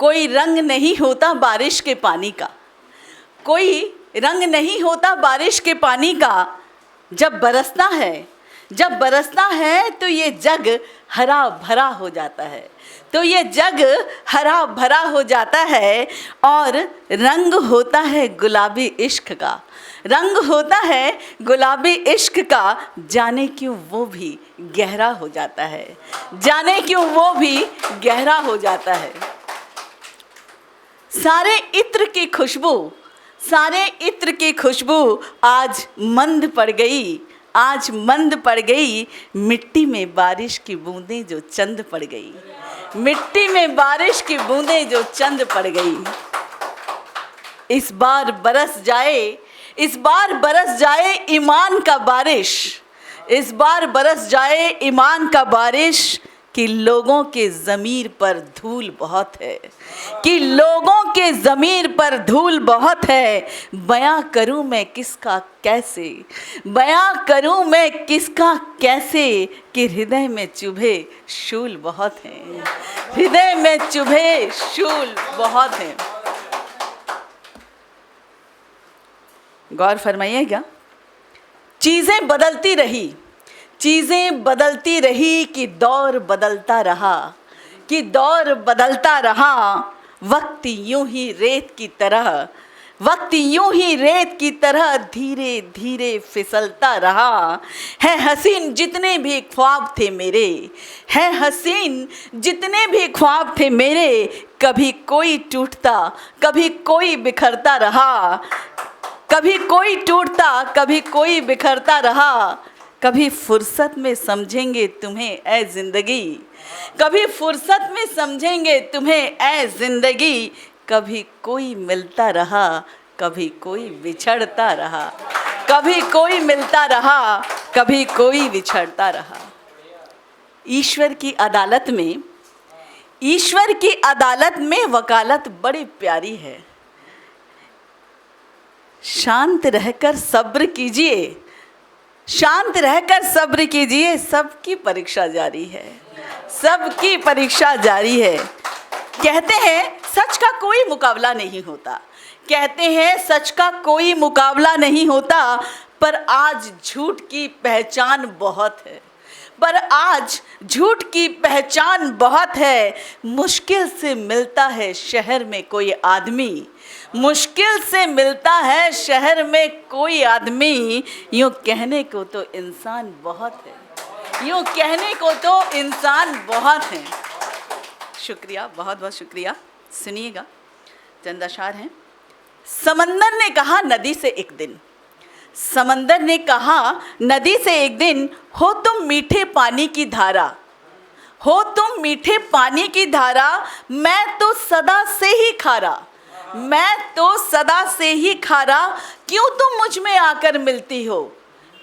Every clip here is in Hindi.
कोई रंग नहीं होता बारिश के पानी का, कोई रंग नहीं होता बारिश के पानी का। जब बरसता है तो ये जग हरा भरा हो जाता है, तो ये जग हरा भरा हो जाता है। और रंग होता है गुलाबी इश्क का, रंग होता है गुलाबी इश्क का। जाने क्यों वो भी गहरा हो जाता है, जाने क्यों वो भी गहरा हो जाता है। सारे इत्र की खुशबू, सारे इत्र की खुशबू आज मंद पड़ गई, आज मंद पड़ गई। मिट्टी में बारिश की बूंदें जो चंद पड़ गई, मिट्टी में बारिश की बूंदें जो चंद पड़ गई। इस बार बरस जाए, इस बार बरस जाए ईमान का बारिश, इस बार बरस जाए ईमान का बारिश। कि लोगों के ज़मीर पर धूल बहुत है, कि लोगों के ज़मीर पर धूल बहुत है। बयां करूं मैं किसका कैसे, बयां करूं मैं किसका कैसे। कि हृदय में चुभे शूल बहुत हैं, हृदय में चुभे शूल बहुत हैं। गौर फरमाइएगा, चीज़ें बदलती रही, चीज़ें बदलती रही कि दौर बदलता रहा, कि दौर बदलता रहा। वक्त यूं ही रेत की तरह, वक्त यूं ही रेत की तरह धीरे धीरे फिसलता रहा। है हसीन जितने भी ख्वाब थे मेरे, है हसीन जितने भी ख्वाब थे मेरे। कभी कोई टूटता, कभी कोई बिखरता रहा, कभी कोई टूटता, कभी कोई बिखरता रहा। कभी फुर्सत में समझेंगे तुम्हें ऐ ज़िंदगी, कभी फुर्सत में समझेंगे तुम्हें ऐ ज़िंदगी। कभी कोई मिलता रहा, कभी कोई बिछड़ता रहा, कभी कोई मिलता रहा, कभी कोई बिछड़ता रहा। ईश्वर की अदालत में, ईश्वर की अदालत में वकालत बड़ी प्यारी है। शांत रहकर सब्र कीजिए, शांत रहकर सब्र कीजिए। सबकी परीक्षा जारी है, सबकी परीक्षा जारी है। कहते हैं सच का कोई मुकाबला नहीं होता, कहते हैं सच का कोई मुकाबला नहीं होता। पर आज झूठ की पहचान बहुत है, पर आज झूठ की पहचान बहुत है। मुश्किल से मिलता है शहर में कोई आदमी, मुश्किल से मिलता है शहर में कोई आदमी। यूँ कहने को तो इंसान बहुत है, यूँ कहने को तो इंसान बहुत है। शुक्रिया, बहुत बहुत शुक्रिया। सुनिएगा, चंद अशार हैं। समंदर ने कहा नदी से एक दिन, समंदर ने कहा नदी से एक दिन, हो तुम मीठे पानी की धारा, हो तुम मीठे पानी की धारा। मैं तो सदा से ही खारा, मैं तो सदा से ही खारा। क्यों तुम मुझ में आकर मिलती हो,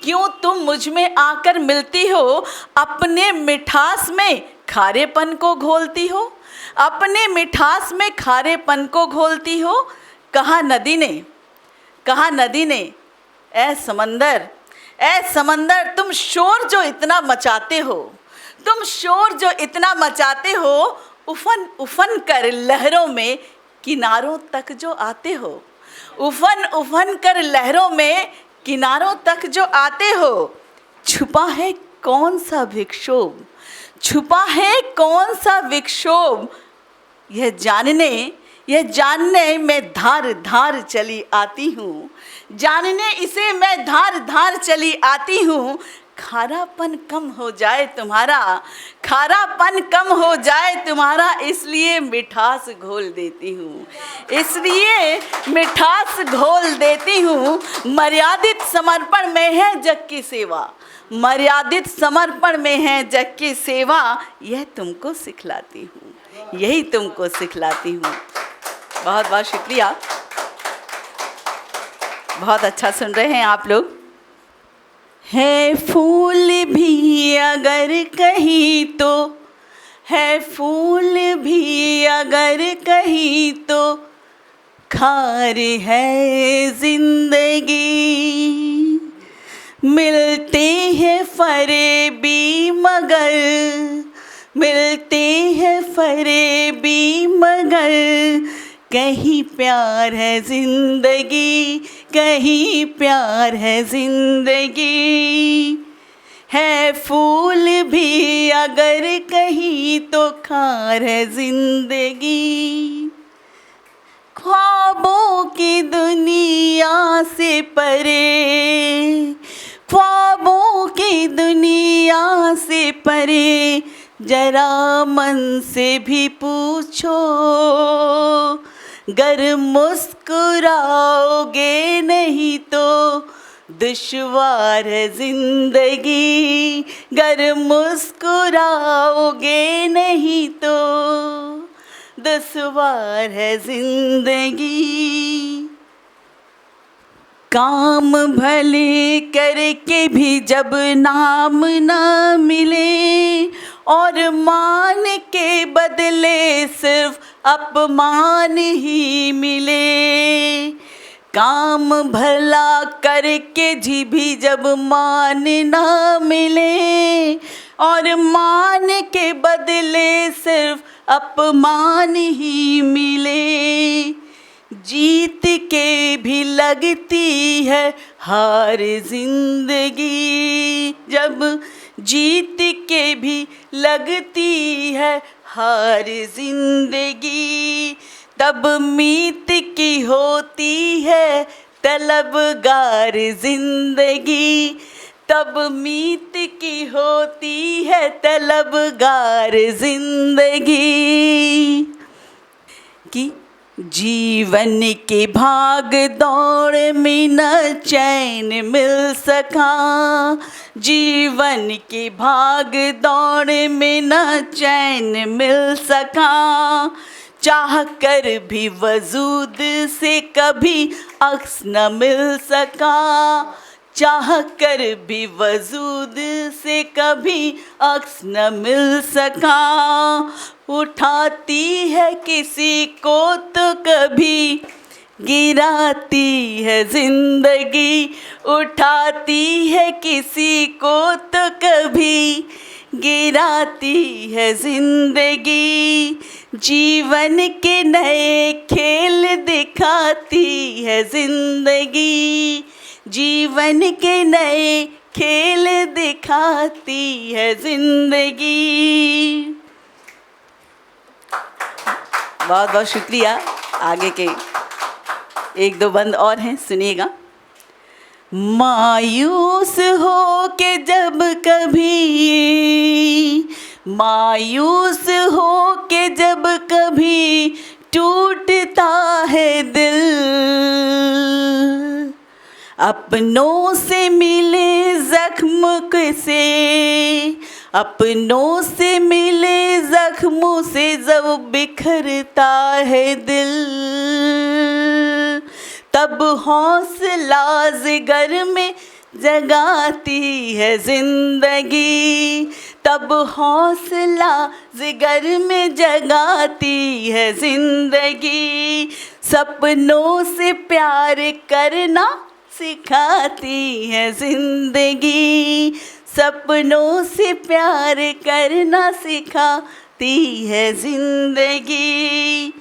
क्यों तुम मुझ में आकर मिलती हो। अपने मिठास में खारेपन को घोलती हो, अपने मिठास में खारेपन को घोलती हो। कहा नदी ने, कहा नदी ने, ऐ समंदर, ऐ समंदर तुम शोर जो इतना मचाते हो, तुम शोर जो इतना मचाते हो। उफन उफन कर लहरों में किनारों तक जो आते हो, उफन उफन कर लहरों में किनारों तक जो आते हो। छुपा है कौन सा विक्षोभ, छुपा है कौन सा विक्षोभ। यह जानने मैं धार धार चली आती हूँ, जानने इसे मैं धार धार चली आती हूँ। खारापन कम हो जाए तुम्हारा, खारापन कम हो जाए तुम्हारा। इसलिए मिठास घोल देती हूँ, इसलिए मिठास घोल देती हूँ। मर्यादित समर्पण में है जग की सेवा, मर्यादित समर्पण में है जग की सेवा। यह तुमको सिखलाती हूँ, यही तुमको सिखलाती हूँ। बहुत बहुत शुक्रिया, बहुत अच्छा सुन रहे हैं आप लोग। है फूल भी अगर कहीं तो, है फूल भी अगर कहीं तो, खार है जिंदगी। मिलते हैं फरेबी मगर, मिलते हैं फरेबी मगर कहीं प्यार है जिंदगी, कहीं प्यार है जिंदगी। है फूल भी अगर कहीं तो खार है जिंदगी। ख्वाबों की दुनिया से परे, ख्वाबों की दुनिया से परे, जरा मन से भी पूछो, गर मुस्कुराओगे नहीं तो दुश्वार है जिंदगी, गर मुस्कुराओगे नहीं तो दुश्वार है जिंदगी। काम भले करके भी जब नाम ना मिले और मान के बदले सिर्फ अपमान ही मिले। काम भला करके भी जब मान ना मिले और मान के बदले सिर्फ अपमान ही मिले। जीत के भी लगती है हार जिंदगी, जब जीत के भी लगती है हार जिंदगी, तब मीत की होती है तलबगार जिंदगी, तब मीत की होती है तलबगार जिंदगी। कि जीवन के भाग दौड़ में न चैन मिल सका, जीवन के भाग दौड़ में न चैन मिल सका। चाह कर भी वजूद से कभी अक्स न मिल सका, चाह कर भी वजूद से कभी अक्स न मिल सका। उठाती है किसी को तो कभी गिराती है जिंदगी, उठाती है किसी को तो कभी गिराती है जिंदगी। जीवन के नए खेल दिखाती है जिंदगी, जीवन के नए खेल दिखाती है जिंदगी। बहुत बहुत शुक्रिया। आगे के एक दो बंद और हैं, सुनिएगा। मायूस हो के जब कभी, मायूस हो के जब कभी टूटता है दिल, अपनों से मिले जख्म से, अपनों से मिले जख्मों से जब बिखरता है दिल, तब हौसला जिगर में जगाती है जिंदगी, तब हौसला जिगर में जगाती है जिंदगी। सपनों से प्यार करना सिखाती है जिंदगी, सपनों से प्यार करना सिखाती है जिंदगी।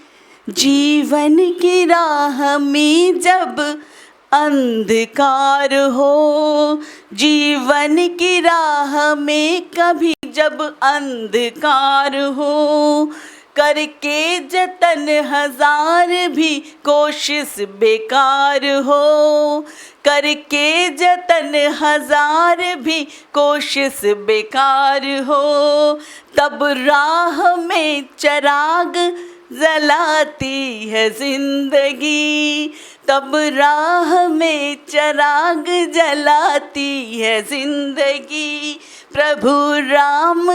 जीवन की राह में जब अंधकार हो, जीवन की राह में कभी जब अंधकार हो, करके जतन हजार भी कोशिश बेकार हो, करके जतन हजार भी कोशिश बेकार हो, तब राह में चिराग जलाती है जिंदगी, तब राह में चिराग जलाती है जिंदगी। प्रभु राम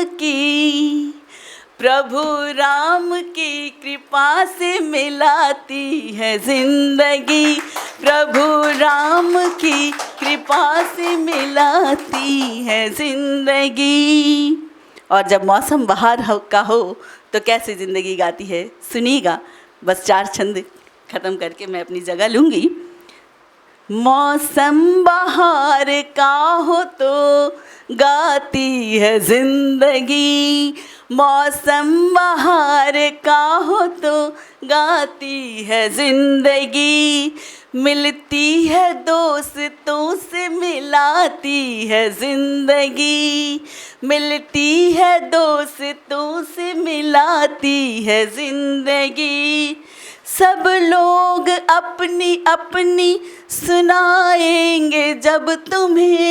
की कृपा से मिलाती है जिंदगी, प्रभु राम की कृपा से मिलाती है जिंदगी। और जब मौसम बहार का हो तो कैसे ज़िंदगी गाती है, सुनिएगा। बस 4 छंद ख़त्म करके मैं अपनी जगह लूँगी। मौसम बहार का हो तो गाती है जिंदगी, मौसम बहार का हो तो गाती है जिंदगी, मिलती है दोस्तों से मिलाती है जिंदगी, मिलती है दोस्तों से मिलाती है जिंदगी। सब लोग अपनी अपनी सुनाएंगे जब तुम्हें,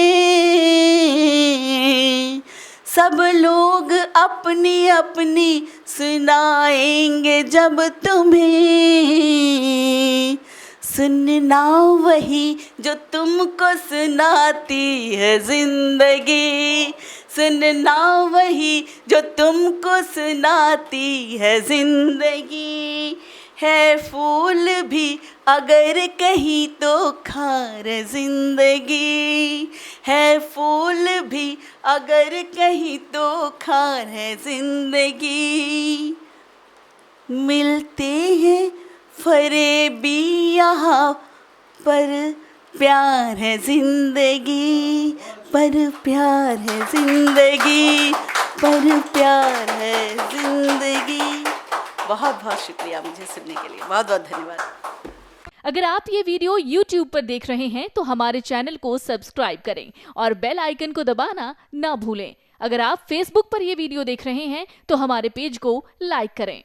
सब लोग अपनी अपनी सुनाएंगे जब तुम्हें, सुनना वही जो तुमको सुनाती है जिंदगी, सुनना वही जो तुमको सुनाती है जिंदगी। है फूल भी अगर कहीं तो खार जिंदगी, है फूल भी अगर कहीं तो खार है जिंदगी। मिलते हैं फरेबी यहाँ पर प्यार है जिंदगी, पर प्यार है जिंदगी, पर प्यार है जिंदगी। बहुत बहुत शुक्रिया मुझे सुनने के लिए, बहुत बहुत धन्यवाद। अगर आप ये वीडियो YouTube पर देख रहे हैं तो हमारे चैनल को सब्सक्राइब करें और बेल आइकन को दबाना ना भूलें। अगर आप Facebook पर ये वीडियो देख रहे हैं तो हमारे पेज को लाइक करें।